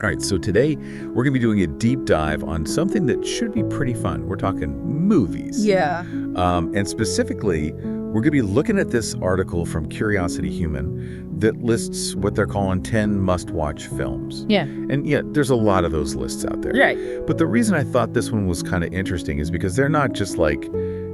All right, so today we're going to be doing a deep dive on something that should be pretty fun. We're talking movies. Yeah. And specifically, we're going to be looking at this article from Curiosity Human that lists what they're calling 10 must-watch films. Yeah. And yeah, there's a lot of those lists out there. Right. But the reason I thought this one was kind of interesting is because they're not just like,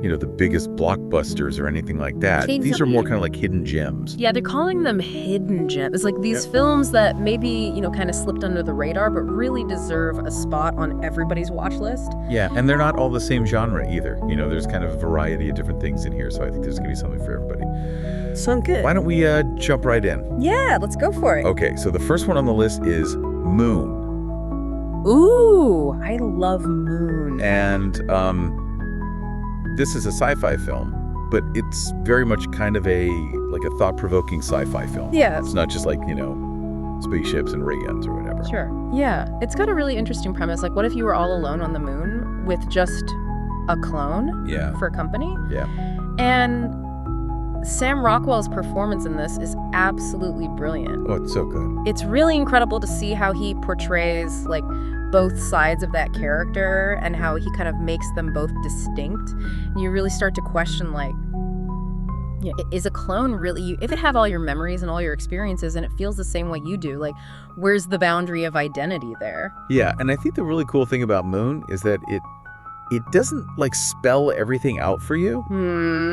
the biggest blockbusters or anything like that. These are more kind of like hidden gems. Yeah, they're calling them hidden gems. It's like these films that maybe, kind of slipped under the radar, but really deserve a spot on everybody's watch list. Yeah, and they're not all the same genre either. There's kind of a variety of different things in here, so I think there's going to be something for everybody. Sound good. Why don't we jump right in? Yeah, let's go for it. Okay, so the first one on the list is Moon. Ooh, I love Moon. And this is a sci-fi film, but it's very much kind of a thought-provoking sci-fi film. Yeah. It's not just like, spaceships and ray guns or whatever. Sure. Yeah. It's got a really interesting premise. Like, what if you were all alone on the moon with just a clone for company? Yeah. And Sam Rockwell's performance in this is absolutely brilliant. Oh, it's so good. It's really incredible to see how he portrays, both sides of that character and how he kind of makes them both distinct. And you really start to question, is a clone really, if it have all your memories and all your experiences and it feels the same way you do, where's the boundary of identity there? Yeah, and I think the really cool thing about Moon is that it doesn't spell everything out for you.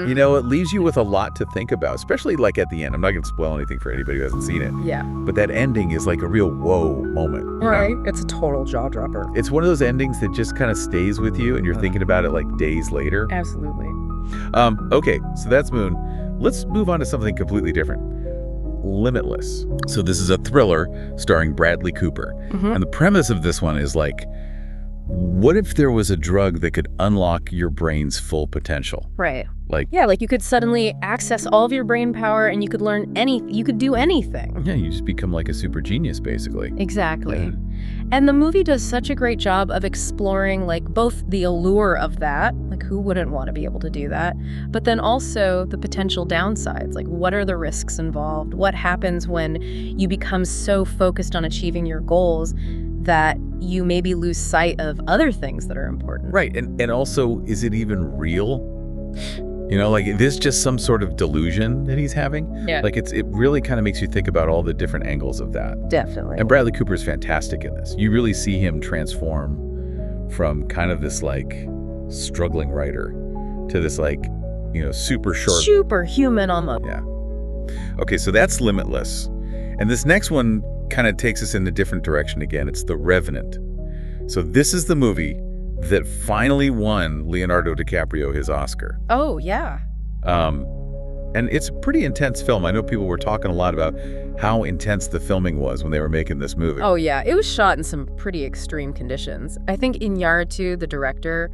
It leaves you with a lot to think about, especially at the end. I'm not going to spoil anything for anybody who hasn't seen it. Yeah. But that ending is a real whoa moment. Right. It's a total jaw dropper. It's one of those endings that just kind of stays with you and you're thinking about it days later. Absolutely. Okay, so that's Moon. Let's move on to something completely different. Limitless. So this is a thriller starring Bradley Cooper. And the premise of this one is what if there was a drug that could unlock your brain's full potential? Right. You could suddenly access all of your brain power and you could learn you could do anything. Yeah, you just become a super genius, basically. Exactly. Yeah. And the movie does such a great job of exploring both the allure of that, who wouldn't want to be able to do that, but then also the potential downsides, what are the risks involved? What happens when you become so focused on achieving your goals that you maybe lose sight of other things that are important? Right, and also, is it even real? Is this just some sort of delusion that he's having? Yeah. It really kind of makes you think about all the different angles of that. Definitely. And Bradley Cooper is fantastic in this. You really see him transform from kind of this struggling writer to this super short. Superhuman almost. Yeah. Okay, so that's Limitless. And this next one kind of takes us in a different direction again. It's The Revenant. So this is the movie that finally won Leonardo DiCaprio his Oscar. Oh, yeah. And it's a pretty intense film. I know people were talking a lot about how intense the filming was when they were making this movie. Oh, yeah. It was shot in some pretty extreme conditions. I think Iñárritu, the director,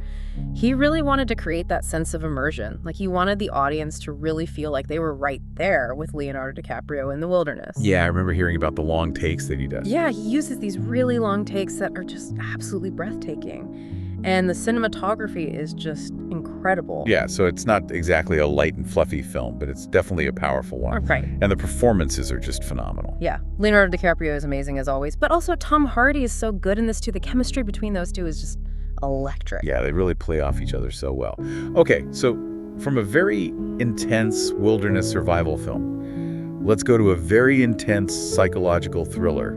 he really wanted to create that sense of immersion. He wanted the audience to really feel like they were right there with Leonardo DiCaprio in the wilderness. Yeah, I remember hearing about the long takes that he does. Yeah, he uses these really long takes that are just absolutely breathtaking. And the cinematography is just incredible. Yeah, so it's not exactly a light and fluffy film, but it's definitely a powerful one. Right. And the performances are just phenomenal. Yeah, Leonardo DiCaprio is amazing as always, but also Tom Hardy is so good in this too. The chemistry between those two is just electric. Yeah, they really play off each other so well. Okay, so from a very intense wilderness survival film, let's go to a very intense psychological thriller,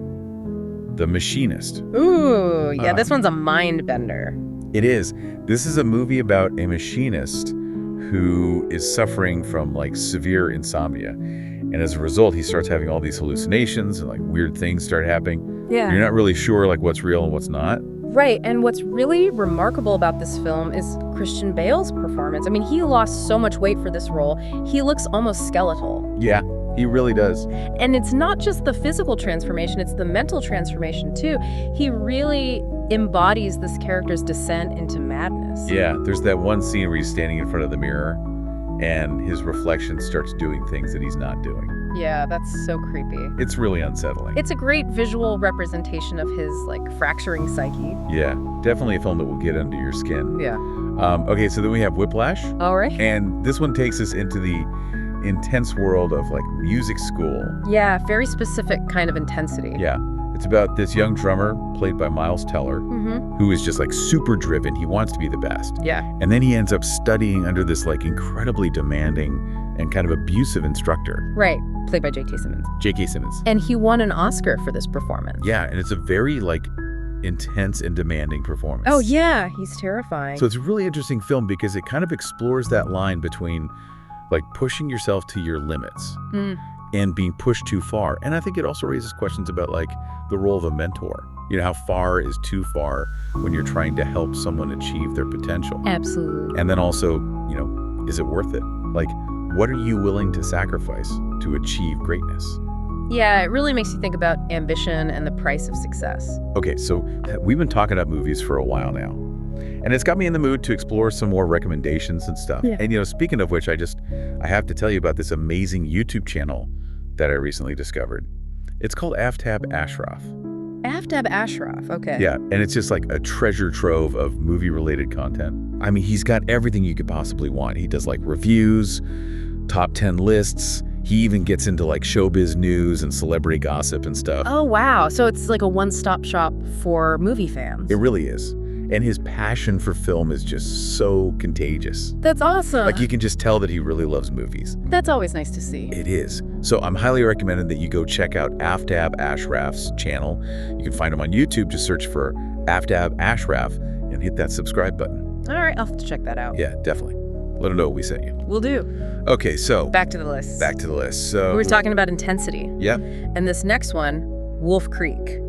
The Machinist. Ooh, yeah, this one's a mind bender. It is. This is a movie about a machinist who is suffering from severe insomnia. And as a result, he starts having all these hallucinations and weird things start happening. Yeah. You're not really sure what's real and what's not. Right, and what's really remarkable about this film is Christian Bale's performance. I mean, he lost so much weight for this role. He looks almost skeletal. Yeah, he really does. And it's not just the physical transformation, it's the mental transformation too. He really embodies this character's descent into madness. Yeah, there's that one scene where he's standing in front of the mirror and his reflection starts doing things that he's not doing. Yeah, that's so creepy. It's really unsettling. It's a great visual representation of his fracturing psyche. Yeah, definitely a film that will get under your skin. Yeah. Okay, so then we have Whiplash. All right. And this one takes us into the intense world of music school. Yeah, very specific kind of intensity. Yeah. It's about this young drummer, played by Miles Teller, who is just like super driven. He wants to be the best. Yeah. And then he ends up studying under this like incredibly demanding and kind of abusive instructor. Right. Played by J.K. Simmons. J.K. Simmons. And he won an Oscar for this performance. Yeah, and it's a very like intense and demanding performance. Oh, yeah. He's terrifying. So it's a really interesting film because it kind of explores that line between like pushing yourself to your limits and being pushed too far. And I think it also raises questions about like the role of a mentor. You know, how far is too far when you're trying to help someone achieve their potential? Absolutely. And then also, you know, is it worth it? Like, what are you willing to sacrifice to achieve greatness? Yeah, it really makes you think about ambition and the price of success. Okay, so we've been talking about movies for a while now. And it's got me in the mood to explore some more recommendations and stuff. Yeah. And, you know, speaking of which, I have to tell you about this amazing YouTube channel that I recently discovered. It's called Aftab Ashraf. Aftab Ashraf, okay. Yeah, and it's just like a treasure trove of movie-related content. I mean, he's got everything you could possibly want. He does like reviews, top 10 lists. He even gets into like showbiz news and celebrity gossip and stuff. Oh, wow. So it's like a one-stop shop for movie fans. It really is. And his passion for film is just so contagious. That's awesome. Like you can just tell that he really loves movies. That's always nice to see. It is. So I'm highly recommending that you go check out Aftab Ashraf's channel. You can find him on YouTube. Just search for Aftab Ashraf and hit that subscribe button. All right, I'll have to check that out. Yeah, definitely. Let him know what we sent you. Will do. Okay, so Back to the list. back to the list. So We were talking about intensity. Yep. And this next one, Wolf Creek,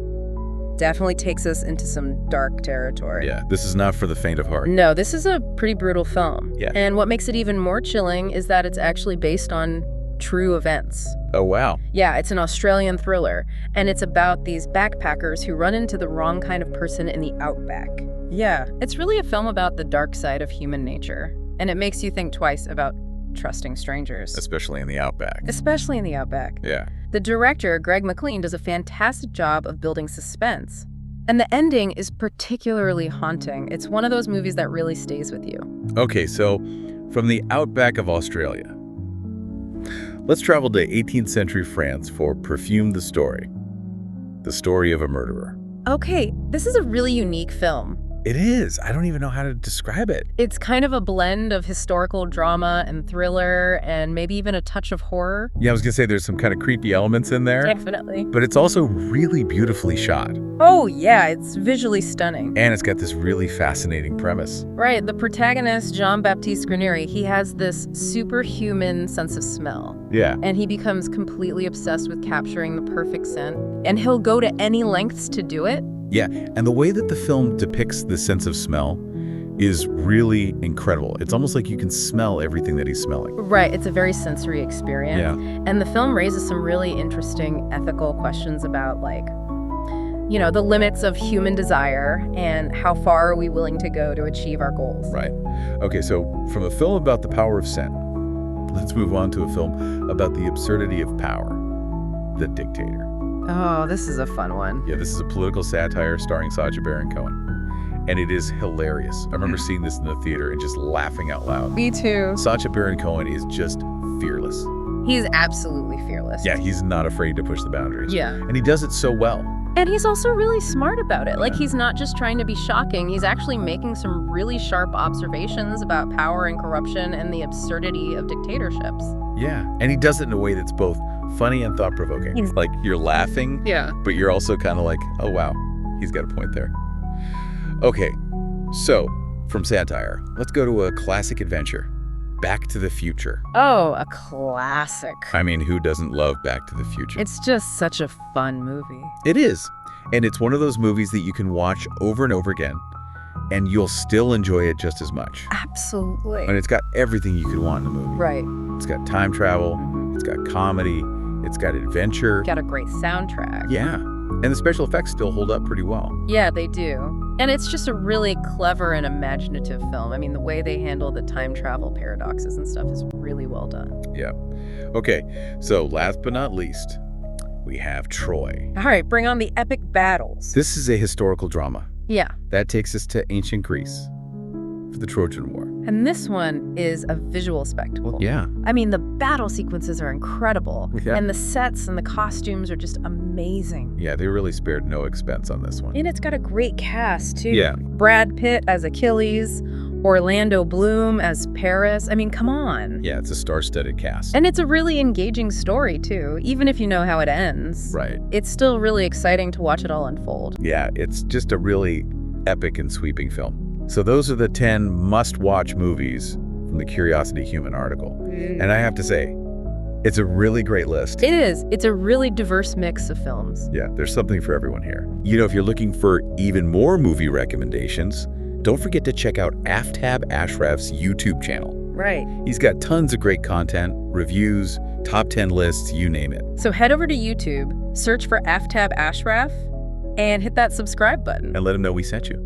definitely takes us into some dark territory. Yeah, this is not for the faint of heart. No, this is a pretty brutal film. Yeah. And what makes it even more chilling is that it's actually based on true events. Oh, wow. Yeah, it's an Australian thriller, and it's about these backpackers who run into the wrong kind of person in the outback. Yeah, it's really a film about the dark side of human nature, and it makes you think twice about trusting strangers. Especially in the outback. Especially in the outback. Yeah. The director, Greg McLean, does a fantastic job of building suspense. And the ending is particularly haunting. It's one of those movies that really stays with you. Okay, so from the outback of Australia, let's travel to 18th century France for Perfume the story of a murderer. Okay, this is a really unique film. It is. I don't even know how to describe it. It's kind of a blend of historical drama and thriller and maybe even a touch of horror. Yeah, I was going to say there's some kind of creepy elements in there. Definitely. But it's also really beautifully shot. Oh, yeah, it's visually stunning. And it's got this really fascinating premise. Right, the protagonist, Jean-Baptiste Grenier, he has this superhuman sense of smell. Yeah. And he becomes completely obsessed with capturing the perfect scent. And he'll go to any lengths to do it. Yeah, and the way that the film depicts the sense of smell is really incredible. It's almost like you can smell everything that he's smelling. Right, it's a very sensory experience. Yeah. And the film raises some really interesting ethical questions about, like, you know, the limits of human desire and how far are we willing to go to achieve our goals. Right. Okay, so from a film about the power of scent, let's move on to a film about the absurdity of power, The Dictator. Oh, this is a fun one. Yeah, this is a political satire starring Sacha Baron Cohen. And it is hilarious. I remember seeing this in the theater and just laughing out loud. Me too. Sacha Baron Cohen is just fearless. He's absolutely fearless. Yeah, he's not afraid to push the boundaries. Yeah. And he does it so well. And he's also really smart about it. Like, he's not just trying to be shocking. He's actually making some really sharp observations about power and corruption and the absurdity of dictatorships. Yeah, and he does it in a way that's both funny and thought-provoking. Like, you're laughing, Yeah. but you're also kind of like, oh, wow, he's got a point there. Okay, so from satire, let's go to a classic adventure, Back to the Future. Oh, a classic. I mean, who doesn't love Back to the Future? It's just such a fun movie. It is, and it's one of those movies that you can watch over and over again, and you'll still enjoy it just as much. Absolutely. And it's got everything you could want in a movie. Right. It's got time travel, it's got comedy, it's got adventure. Got a great soundtrack. Yeah, and the special effects still hold up pretty well. Yeah, they do. And it's just a really clever and imaginative film. I mean, the way they handle the time travel paradoxes and stuff is really well done. Yeah. Okay, so last but not least, we have Troy. All right, bring on the epic battles. This is a historical drama. Yeah. That takes us to ancient Greece for the Trojan War. And this one is a visual spectacle. Yeah. I mean, the battle sequences are incredible. Yeah. And the sets and the costumes are just amazing. Yeah, they really spared no expense on this one. And it's got a great cast, too. Yeah. Brad Pitt as Achilles, Orlando Bloom as Paris. I mean, come on. Yeah, it's a star-studded cast. And it's a really engaging story, too. Even if you know how it ends, Right. it's still really exciting to watch it all unfold. Yeah, it's just a really epic and sweeping film. So those are the 10 must-watch movies from the Curiosity Human article. And I have to say, it's a really great list. It is. It's a really diverse mix of films. Yeah, there's something for everyone here. You know, if you're looking for even more movie recommendations, don't forget to check out Aftab Ashraf's YouTube channel. Right. He's got tons of great content, reviews, top 10 lists, you name it. So head over to YouTube, search for Aftab Ashraf, and hit that subscribe button. And let him know we sent you.